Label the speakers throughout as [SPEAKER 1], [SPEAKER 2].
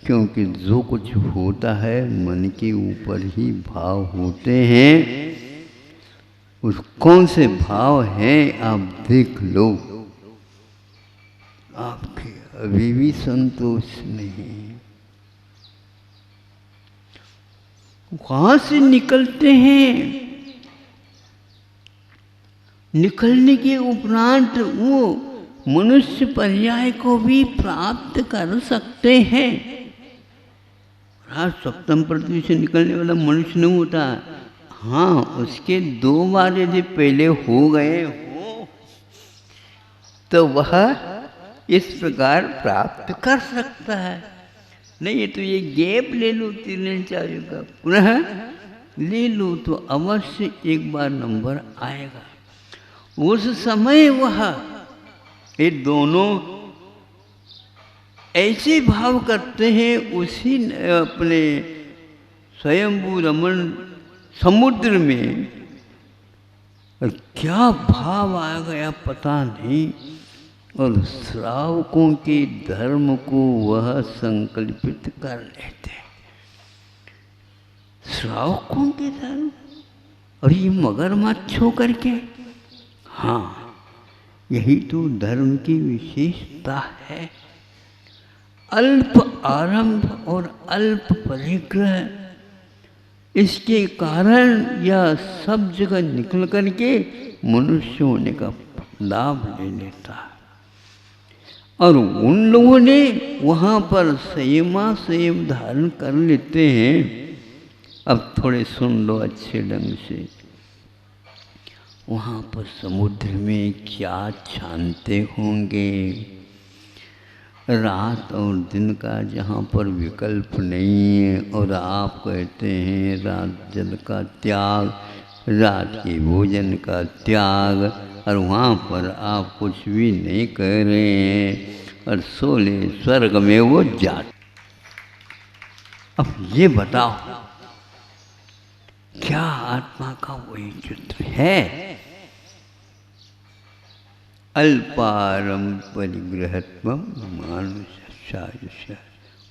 [SPEAKER 1] क्योंकि जो कुछ होता है मन के ऊपर ही भाव होते हैं। उस कौन से भाव हैं आप देख लो, आपके अभी भी संतोष नहीं। वहां से निकलते हैं, निकलने के उपरांत वो मनुष्य पर्याय को भी प्राप्त कर सकते हैं। सप्तम पृथ्वी से निकलने वाला मनुष्य नहीं होता। हाँ, उसके 2 बार यदि पहले हो गए हो तो वह इस प्रकार प्राप्त कर सकता है। नहीं तो ये गैप ले लो 3-4 का, पुनः ले लो तो अवश्य एक बार नंबर आएगा। उस समय वह ये दोनों ऐसे भाव करते हैं उसी अपने स्वयंभू रमण समुद्र में। और क्या भाव आ गया पता नहीं, और श्रावकों के धर्म को वह संकल्पित कर लेते। श्रावकों के धर्म, और ये मगरमच्छ होकर के। हाँ, यही तो धर्म की विशेषता है। अल्प आरंभ और अल्प परिग्रह, इसके कारण यह सब जगह निकल करके मनुष्य होने का लाभ ले लेता है। और उन लोगों ने वहाँ पर संयम धारण कर लेते हैं। अब थोड़े सुन लो अच्छे ढंग से। वहाँ पर समुद्र में क्या छानते होंगे, रात और दिन का जहाँ पर विकल्प नहीं है, और आप कहते हैं रात जल का त्याग, रात के भोजन का त्याग, और वहाँ पर आप कुछ भी नहीं कह रहे हैं, और 16 स्वर्ग में वो जाते। अब ये बताओ, क्या आत्मा का वही चित्र है? अल्पारम परिग्रहत्व मानुष्य,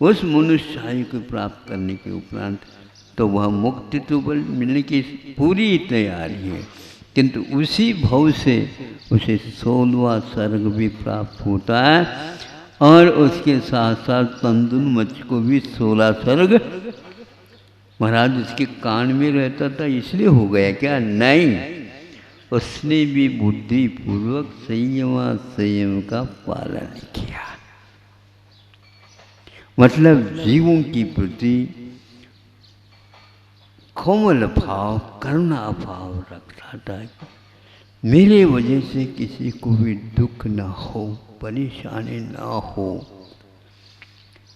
[SPEAKER 1] उस मनुष्य को प्राप्त करने के उपरांत तो वह मुक्ति तो मिलने की पूरी तैयारी है, किंतु उसी भाव से उसे 16वां स्वर्ग भी प्राप्त होता है। और उसके साथ साथ तंदुल को भी 16 स्वर्ग। महाराज उसके कान में रहता था इसलिए हो गया क्या? नहीं, उसने भी बुद्धि पूर्वक संयम का पालन किया। मतलब जीवों की प्रति कोमल भाव, करुणा भाव रखता था। मेरे वजह से किसी को भी दुख न हो, परेशानी न हो,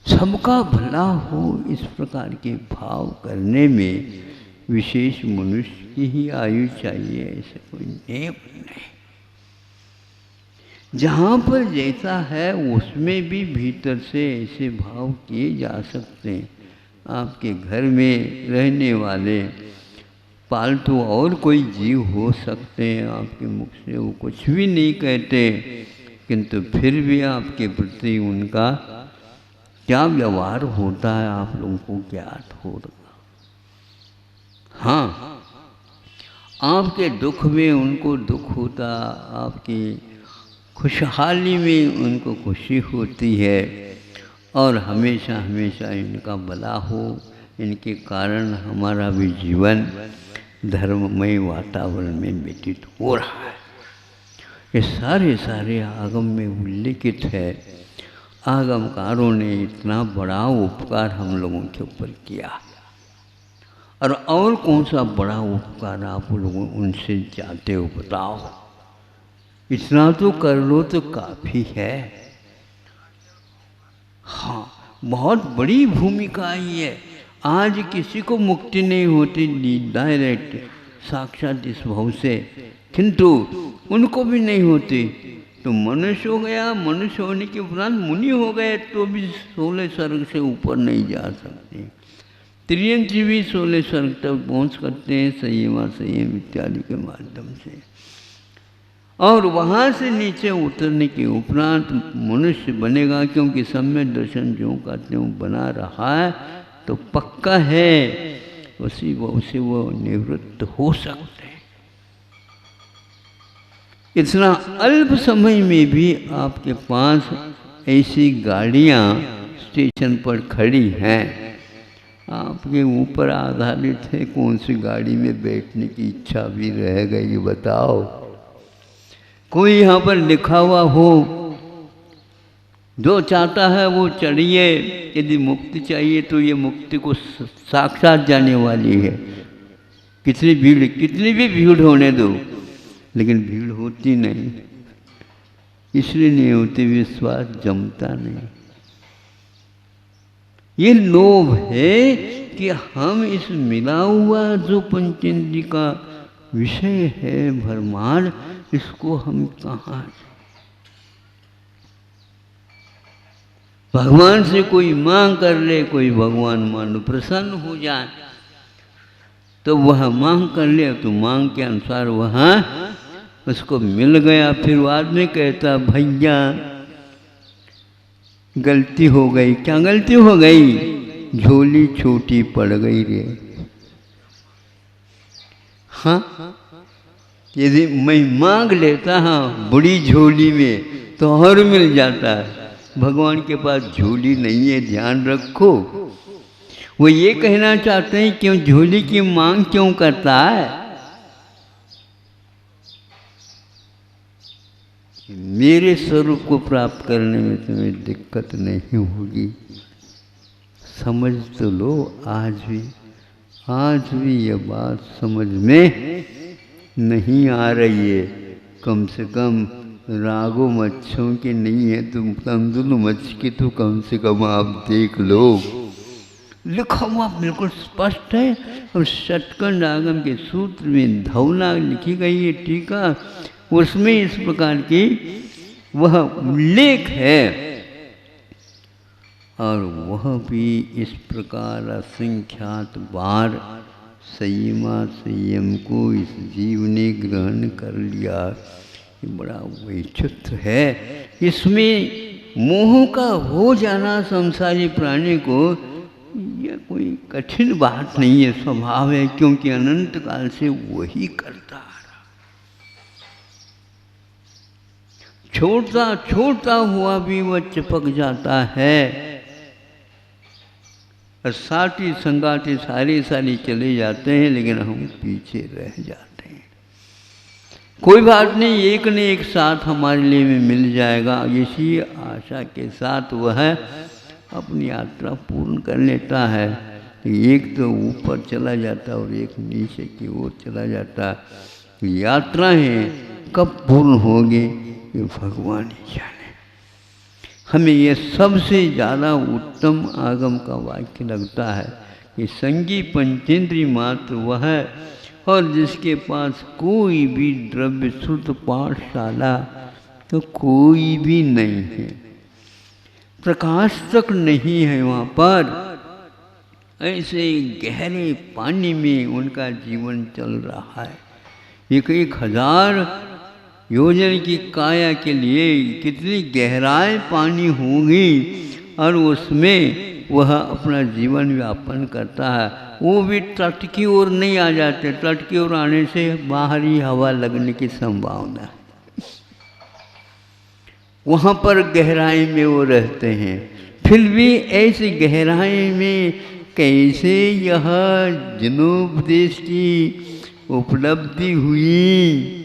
[SPEAKER 1] सबका भला हो, इस प्रकार के भाव करने में विशेष मनुष्य की ही आयु चाहिए, ऐसा कोई नियम नहीं। जहाँ पर जैसा है उसमें भी भीतर से ऐसे भाव किए जा सकते हैं। आपके घर में रहने वाले पालतू और कोई जीव हो सकते हैं, आपके मुख से वो कुछ भी नहीं कहते, किंतु फिर भी आपके प्रति उनका क्या व्यवहार होता है आप लोगों को ज्ञात होगा। हाँ, आपके दुख में उनको दुख होता, आपकी खुशहाली में उनको खुशी होती है, और हमेशा हमेशा इनका भला हो, इनके कारण हमारा भी जीवन धर्ममय वातावरण में व्यतीत हो रहा है। ये सारे आगम में उल्लिखित है। आगमकारों ने इतना बड़ा उपकार हम लोगों के ऊपर किया, और कौन सा बड़ा उपकार आप लोगों उनसे चाहते हो बताओ? इतना तो कर लो तो काफ़ी है। हाँ, बहुत बड़ी भूमिका ही है। आज किसी को मुक्ति नहीं होती डायरेक्ट साक्षात इस भाव से, किंतु उनको भी नहीं होती। तो मनुष्य हो गया, मनुष्य होने के उपरांत मुनि हो गए तो भी 16 स्वर्ग से ऊपर नहीं जा सकते। त्रियंत्री भी 16 स्वर्ग तक पहुँच करते हैं संयम इत्यादि के माध्यम से। और वहाँ से नीचे उतरने के उपरांत मनुष्य बनेगा, क्योंकि सम्यक दर्शन जो कहते हैं बना रहा है तो पक्का है उसी वो निवृत्त हो सकते हैं। इतना अल्प समय में भी आपके पास ऐसी गाड़ियाँ स्टेशन पर खड़ी हैं, आपके ऊपर आधारित है कौन सी गाड़ी में बैठने की इच्छा भी रह गई बताओ। कोई यहाँ पर लिखा हुआ हो, जो चाहता है वो चढ़िए, यदि मुक्ति चाहिए तो ये मुक्ति को साक्षात जाने वाली है। कितनी भी भीड़ होने दो, लेकिन भीड़ होती नहीं, इसलिए नहीं होती, विश्वास जमता नहीं। ये लोभ है कि हम इस मिला हुआ जो पंचेंद्रिय का विषय है भरमार, इसको हम कहाँ, भगवान से कोई मांग कर ले, कोई भगवान मानो प्रसन्न हो जाए तो वह मांग कर ले, तो मांग के अनुसार वहाँ उसको मिल गया। फिर वो आदमी कहता भैया गलती हो गई। क्या गलती हो गई? झोली छोटी पड़ गई रे। हाँ, यदि मैं मांग लेता हाँ बड़ी झोली में तो और मिल जाता है। भगवान के पास झोली नहीं है, ध्यान रखो। वो ये कहना चाहते हैं क्यों झोली की मांग क्यों करता है? मेरे स्वरूप को प्राप्त करने में तुम्हें दिक्कत नहीं होगी। समझ तो लो, आज भी यह बात समझ में नहीं आ रही है। कम से कम रागो मच्छों की नहीं है, तुम तंदुल मच्छ की तो कम से कम आप देख लो। लिखा हुआ बिल्कुल स्पष्ट है। और षटकंड आगम के सूत्र में धौला लिखी गई है टीका, उसमें इस प्रकार की वह उल्लेख है। और वह भी इस प्रकार असंख्यात बार संयम को इस जीव ने ग्रहण कर लिया। ये बड़ा वैचित्र है। इसमें मोह का हो जाना संसारी प्राणी को यह कोई कठिन बात नहीं है, स्वभाव है, क्योंकि अनंत काल से वही करता आ रहा। छोड़ता हुआ भी वह चिपक जाता है, और साथी संगाती सारी चले जाते हैं, लेकिन हम पीछे रह जाते हैं। कोई बात नहीं, एक न एक साथ हमारे लिए में मिल जाएगा, इसी आशा के साथ वह अपनी यात्रा पूर्ण कर लेता है। एक तो ऊपर चला जाता और एक नीचे की ओर चला जाता। यात्राएं कब पूर्ण होगी ये भगवान ही जाने। हमें यह सबसे ज़्यादा उत्तम आगम का वाक्य लगता है कि संगी पंचेंद्रिय मात्र वह है, और जिसके पास कोई भी द्रव्य श्रुत पाठशाला तो कोई भी नहीं है, प्रकाश तक नहीं है वहाँ पर। ऐसे गहरे पानी में उनका जीवन चल रहा है। 1000 योजन की काया के लिए कितनी गहराई पानी होगी, और उसमें वह अपना जीवन व्यापन करता है। वो भी तट की ओर नहीं आ जाते, तट की ओर आने से बाहरी हवा लगने की संभावना है। वहाँ पर गहराई में वो रहते हैं। फिर भी ऐसी गहराई में कैसे यह जनोपदेश की उपलब्धि हुई,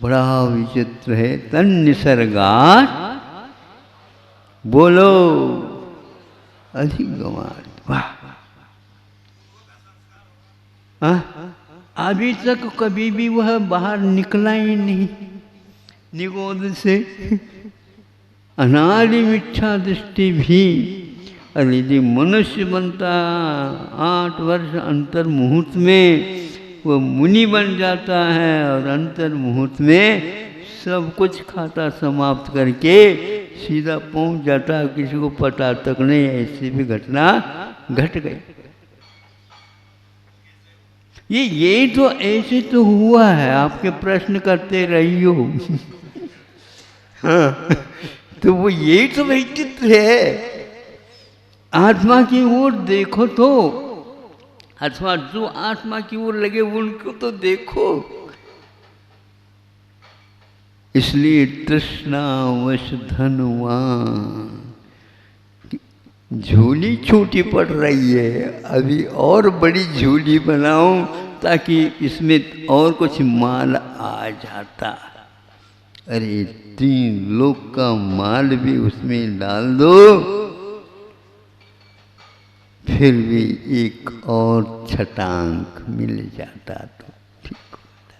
[SPEAKER 1] बड़ा विचित्र है। तन निसर्गात बोलो अधिगमात। वाह, अभी तक कभी भी वह बाहर निकला ही नहीं निगोद से। अनादि मिथ्या दृष्टि भी। और यदि मनुष्य बनता 8 वर्ष अंतर मुहूर्त में वो मुनि बन जाता है, और अंतर मुहूर्त में सब कुछ खाता समाप्त करके सीधा पहुंच जाता है, किसी को पता तक नहीं। ऐसी भी घटना घट गई। ये तो ऐसे तो हुआ है, आपके प्रश्न करते रही हो। हाँ, तो वो यही तो व्यक्तित्व है। आत्मा की ओर देखो तो, अथवा जो आत्मा की ओर लगे उनको तो देखो। इसलिए तृष्णावश धनवान, झोली छोटी पड़ रही है, अभी और बड़ी झोली बनाऊं ताकि इसमें और कुछ माल आ जाता। अरे 3 लोग का माल भी उसमें डाल दो, फिर भी एक और छटांक मिल जाता तो ठीक होता।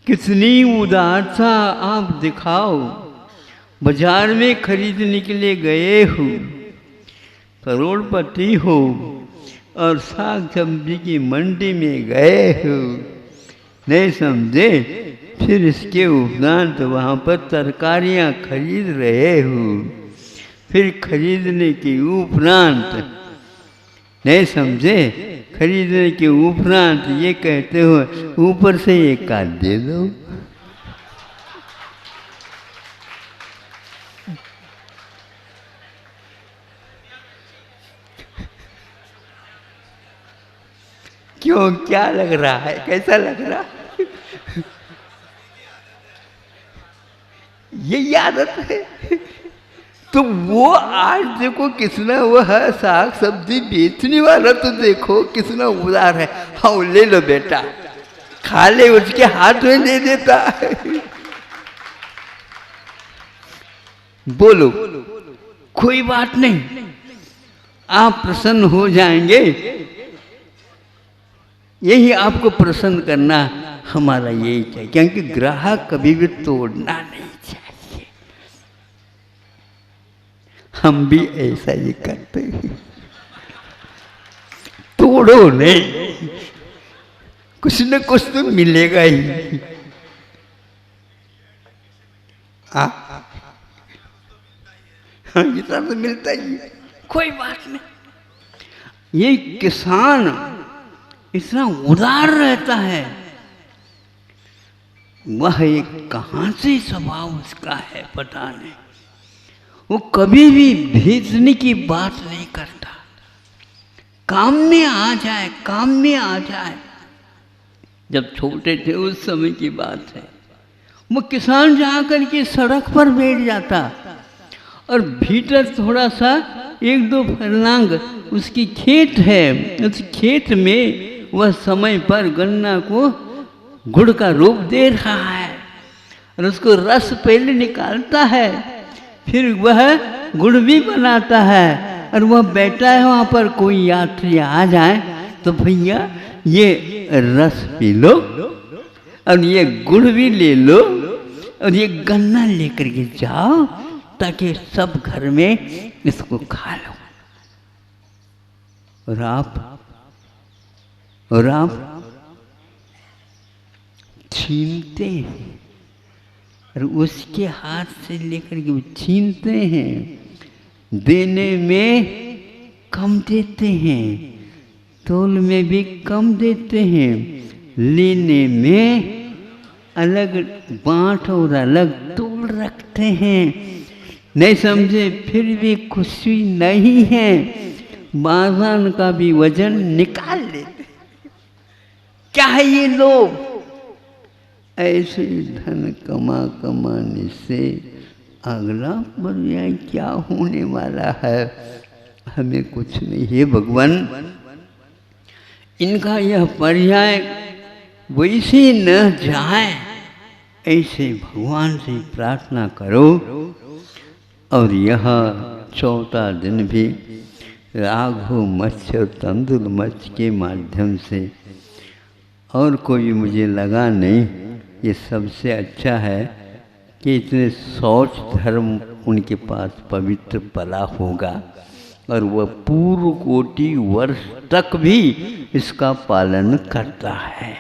[SPEAKER 1] कितनी उदारता आप दिखाओ। बाजार में खरीदने के लिए गए हो, करोड़पति हो, और साग सब्जी की मंडी में गए हो, नहीं समझे, फिर इसके उपरांत वहाँ पर तरकारियाँ खरीद रहे हो, फिर खरीदने के उपरांत, नहीं समझे, खरीदने के उपरांत ये कहते हो ऊपर से एक काट दे दो। क्यों, क्या लग रहा है, कैसा लग रहा है? ये आदत है। तो वो आज देखो कितना वो है, साग सब्जी बेचने वाला तो देखो कितना उदार है। हाँ ले लो बेटा, खा ले, उसके हाथ में दे देता है। बोलो, कोई बात नहीं, आप प्रसन्न हो जाएंगे। यही आपको प्रसन्न करना हमारा यही चाहिए, क्योंकि ग्राहक कभी भी तोड़ना नहीं चाहिए। हम भी ऐसा ही करते हैं, तोड़ो नहीं, कुछ न कुछ तो मिलेगा ही। हाँ, इतना तो मिलता ही, कोई बात नहीं। ये किसान इतना उदार रहता है, वह एक कहाँ से स्वभाव उसका है पता नहीं। वो कभी भी भेजने की बात नहीं करता, काम में आ जाए, काम में आ जाए। जब छोटे थे उस समय की बात है, वो किसान जाकर के सड़क पर बैठ जाता और भीतर थोड़ा सा 1-2 फरलांग उसकी खेत है, उस खेत में वह समय पर गन्ना को गुड़ का रूप दे रहा है और उसको रस पहले निकालता है, फिर वह गुड़ भी बनाता है और वह बैठा है वहाँ पर। कोई यात्री आ जाए तो भैया ये रस पी लो और ये गुड़ भी ले लो और ये गन्ना लेकर के जाओ ताकि सब घर में इसको खा लो। और आप छीनते हैं और उसके हाथ से लेकर के छीनते हैं, देने में कम देते हैं, तोल में भी कम देते हैं, लेने में अलग बाँट और अलग तोल रखते हैं। नहीं समझे, फिर भी खुशी नहीं है, बाज़ार का भी वजन निकाल लेते। क्या है ये लोग? ऐसे धन कमाने से अगला पर्याय क्या होने वाला है हमें कुछ नहीं है। भगवान, इनका यह पर्याय वैसे न जाए, ऐसे भगवान से प्रार्थना करो। और यह 14 दिन भी राघव मत्स्य और तंदुल मत्स्य के माध्यम से, और कोई मुझे लगा नहीं, ये सबसे अच्छा है कि इतने शौच धर्म उनके पास पवित्र पला होगा और वह पूर्व कोटि वर्ष तक भी इसका पालन करता है।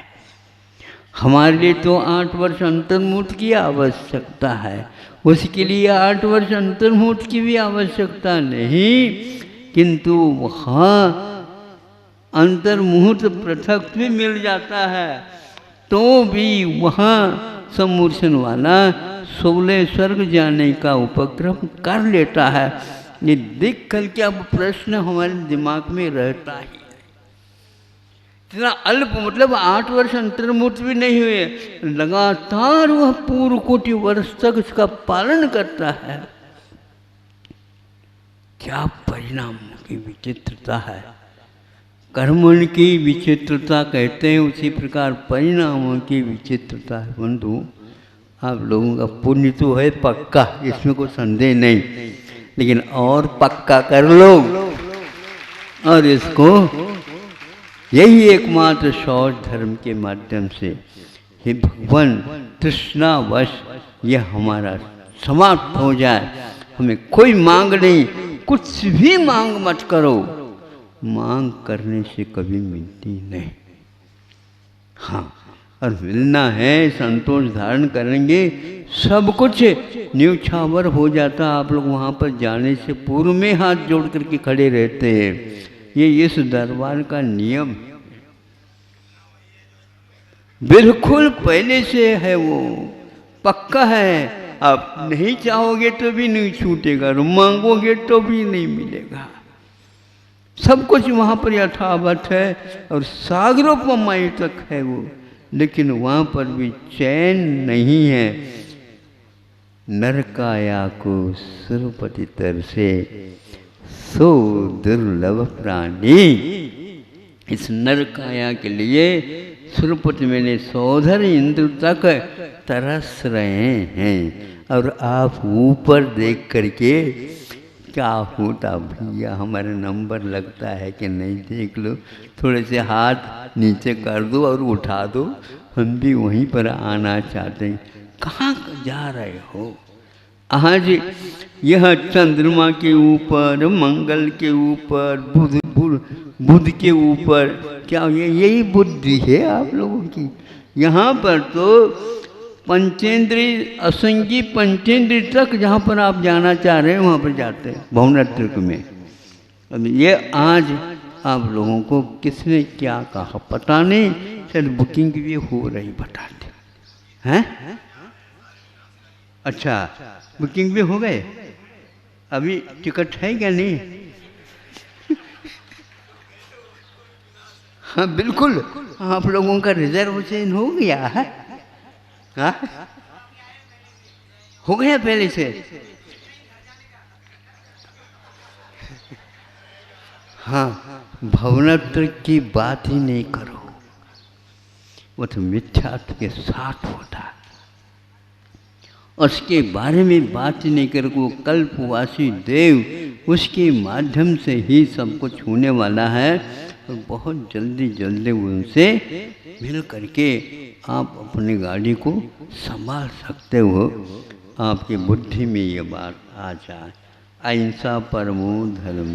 [SPEAKER 1] हमारे लिए तो 8 वर्ष अंतर्मुक्त की आवश्यकता है, उसके लिए 8 वर्ष अंतर्मुक्त की भी आवश्यकता नहीं, किंतु वहाँ अंतर्मुहूर्त पृथक भी मिल जाता है तो भी वहाँ समूर्छन वाला 16 स्वर्ग जाने का उपक्रम कर लेता है। ये देख कर के अब प्रश्न हमारे दिमाग में रहता ही है। इतना अल्प मतलब 8 वर्ष अंतर्मुहूर्त भी नहीं हुए, लगातार वह पूर्व कोटि वर्ष तक इसका पालन करता है। क्या परिणाम की विचित्रता है। कर्मण की विचित्रता कहते हैं, उसी प्रकार परिणामों की विचित्रता है। बंधु, आप लोगों का पुण्य तो है पक्का, इसमें कोई संदेह नहीं, लेकिन और पक्का कर लो और इसको यही एकमात्र शौच धर्म के माध्यम से हे भगवान तृष्णावश यह हमारा समाप्त हो जाए। हमें कोई मांग नहीं, कुछ भी मांग मत करो, मांग करने से कभी मिलती नहीं। हाँ, और मिलना है, संतोष धारण करेंगे, सब कुछ न्यौछावर हो जाता। आप लोग वहाँ पर जाने से पूर्व में हाथ जोड़ करके खड़े रहते हैं। ये इस दरबार का नियम बिल्कुल पहले से है, वो पक्का है। आप नहीं चाहोगे तो भी नहीं छूटेगा, और मांगोगे तो भी नहीं मिलेगा। सब कुछ वहाँ पर यथावत है और सागरोपमाई तक है वो, लेकिन वहाँ पर भी चैन नहीं है। नरकाया को सुरपति तर से सो दुर्लभ प्राणी। इस नरकाया के लिए सुरपति मैंने सौधर इंद्र तक तरस रहे हैं, और आप ऊपर देख करके क्या होता भैया, हमारा नंबर लगता है कि नहीं, देख लो, थोड़े से हाथ नीचे कर दो और उठा दो, हम भी वहीं पर आना चाहते हैं। कहाँ जा रहे हो? आज यह चंद्रमा के ऊपर, मंगल के ऊपर, बुध के ऊपर, क्या यही बुद्धि है आप लोगों की? यहाँ पर तो पंचेंद्रीय, असंगी पंचेंद्रीय तक जहाँ पर आप जाना चाह रहे हैं वहाँ पर जाते हैं भवनात्रिक में। अब ये आज आप लोगों को किसने क्या कहा पता नहीं, शायद बुकिंग भी हो रही बताते हैं। अच्छा, बुकिंग भी हो गए, अभी टिकट है क्या नहीं? हाँ बिल्कुल, आप लोगों का रिजर्वेशन हो गया है। हाँ हो गया पहले से। हाँ, भवनत्र की बात ही नहीं करो, वो तो मिथ्यात्व के साथ होता है। उसके बारे में बात नहीं करो। वो कल्पवासी देव, उसके माध्यम से ही सब कुछ होने वाला है, और बहुत जल्दी जल्दी उनसे मिल करके आप अपनी गाड़ी को संभाल सकते हो। आपकी बुद्धि में ये बात आ जाए। अहिंसा परमो धर्म।